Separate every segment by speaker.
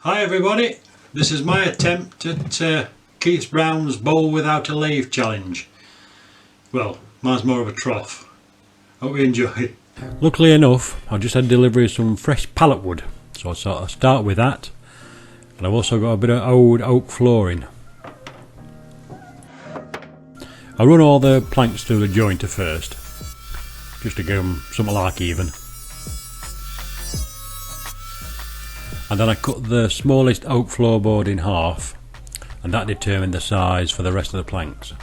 Speaker 1: Hi everybody, this is my attempt at Keith Brown's bowl without a lathe challenge. Well, mine's more of a trough. Hope you enjoy. Luckily enough, I just had delivery of some fresh pallet wood, so I sort of start with that. And I've also got a bit of old oak flooring. I run all the planks through the jointer first, just to give them something like even. And then I cut the smallest oak floorboard in half, and that determined the size for the rest of the planks.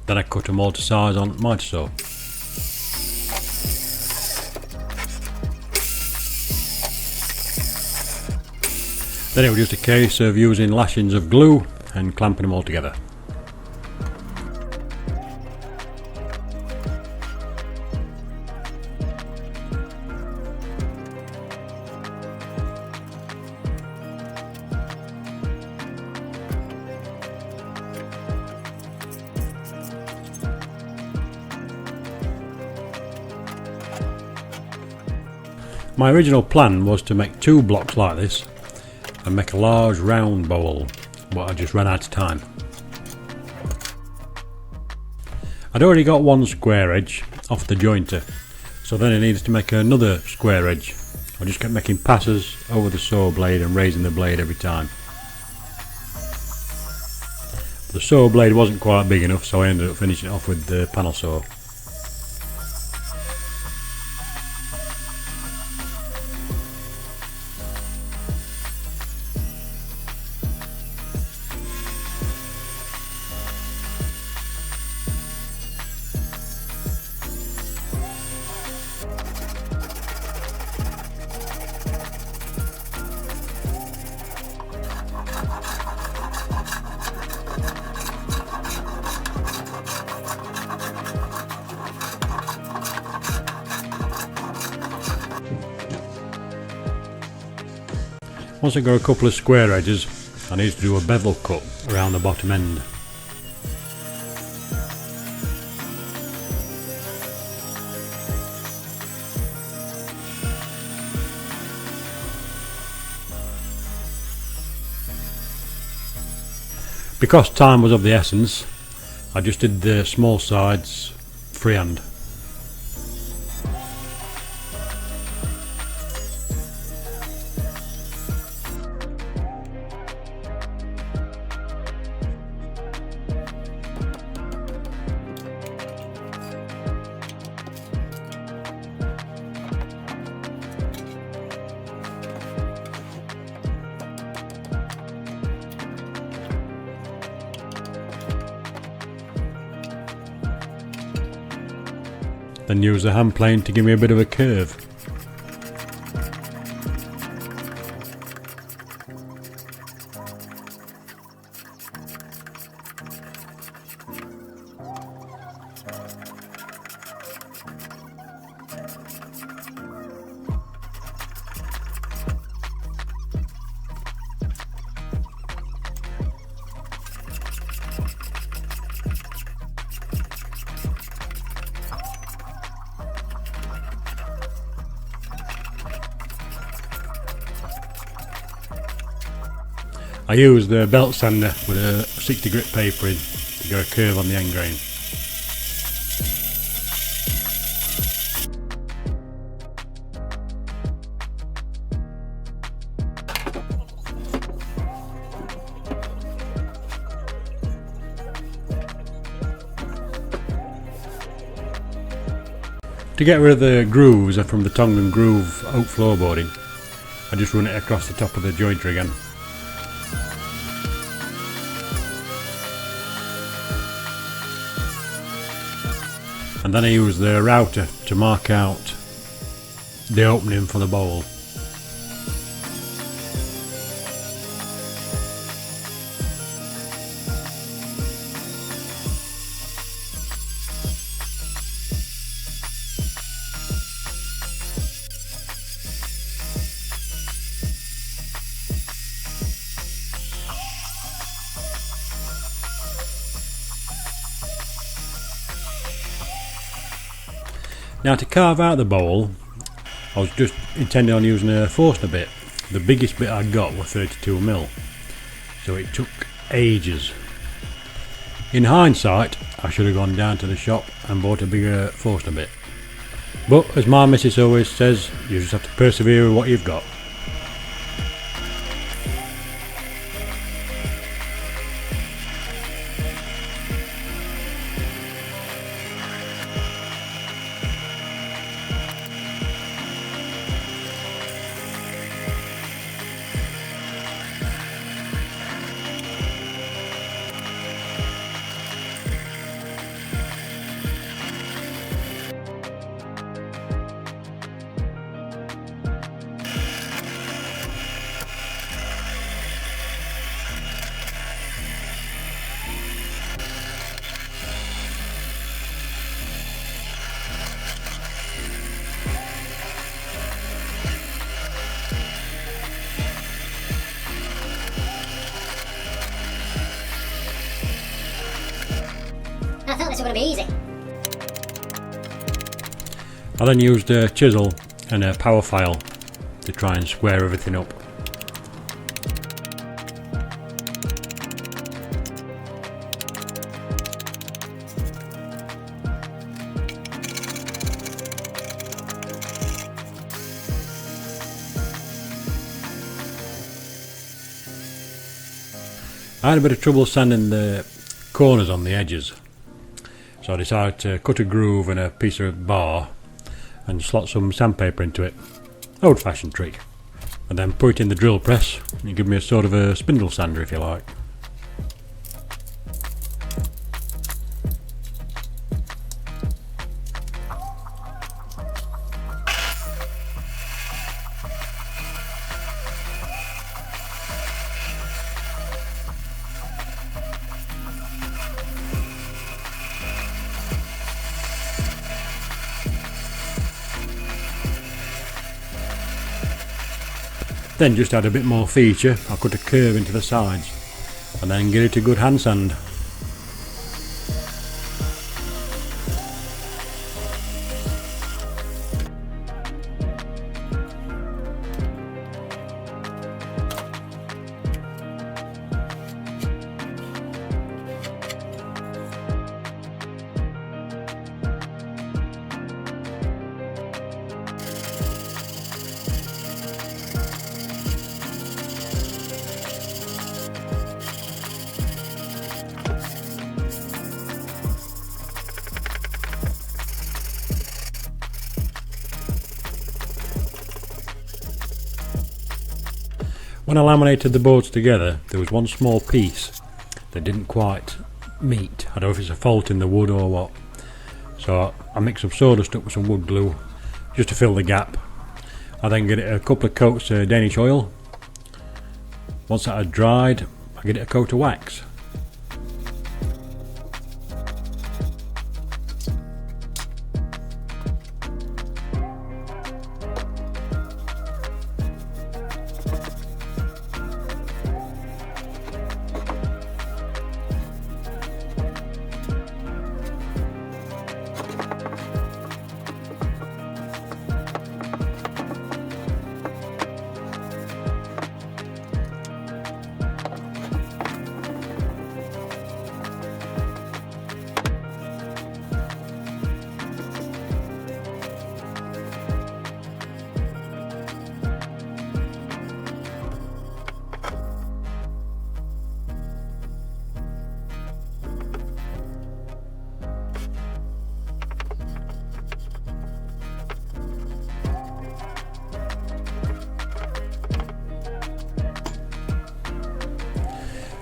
Speaker 1: Then I cut them all to size on miter saw. Then it was just a case of using lashings of glue and clamping them all together. My original plan was to make 2 blocks like this and make a large round bowl, but I just ran out of time. I'd already got one square edge off the jointer, so then I needed to make another square edge. I just kept making passes over the saw blade and raising the blade every time. The saw blade wasn't quite big enough, so I ended up finishing it off with the panel saw. Once I got a couple of square edges, I need to do a bevel cut around the bottom end. Because time was of the essence, I just did the small sides freehand. Then use the hand plane to give me a bit of a curve. I used the belt sander with a 60 grit paper in to get a curve on the end grain. To get rid of the grooves from the tongue and groove oak floorboarding, I just run it across the top of the jointer again. And then I use the router to mark out the opening for the bowl. Now to carve out the bowl, I was just intending on using a Forstner bit. The biggest bit I got was 32mm, so it took ages. In hindsight, I should have gone down to the shop and bought a bigger Forstner bit. But as my missus always says, you just have to persevere with what you've got.
Speaker 2: I thought this was going to be easy.
Speaker 1: I then used a chisel and a power file to try and square everything up. I had a bit of trouble sanding the corners on the edges, so I decided to cut a groove in a piece of bar and slot some sandpaper into it, old fashioned trick, and then put it in the drill press and give me a sort of a spindle sander if you like. Then just add a bit more feature. I'll cut a curve into the sides and then give it a good hand sand. When I laminated the boards together, there was one small piece that didn't quite meet. I don't know if it's a fault in the wood or what. So I mixed some sawdust up with some wood glue just to fill the gap. I then get it a couple of coats of Danish oil. Once that had dried, I get it a coat of wax.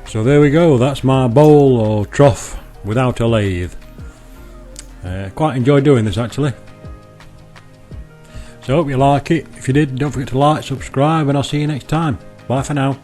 Speaker 1: So there we go, that's my bowl or trough without a lathe. Quite enjoyed doing this actually. So I hope you like it. If you did, don't forget to like, subscribe, and I'll see you next time. Bye for now.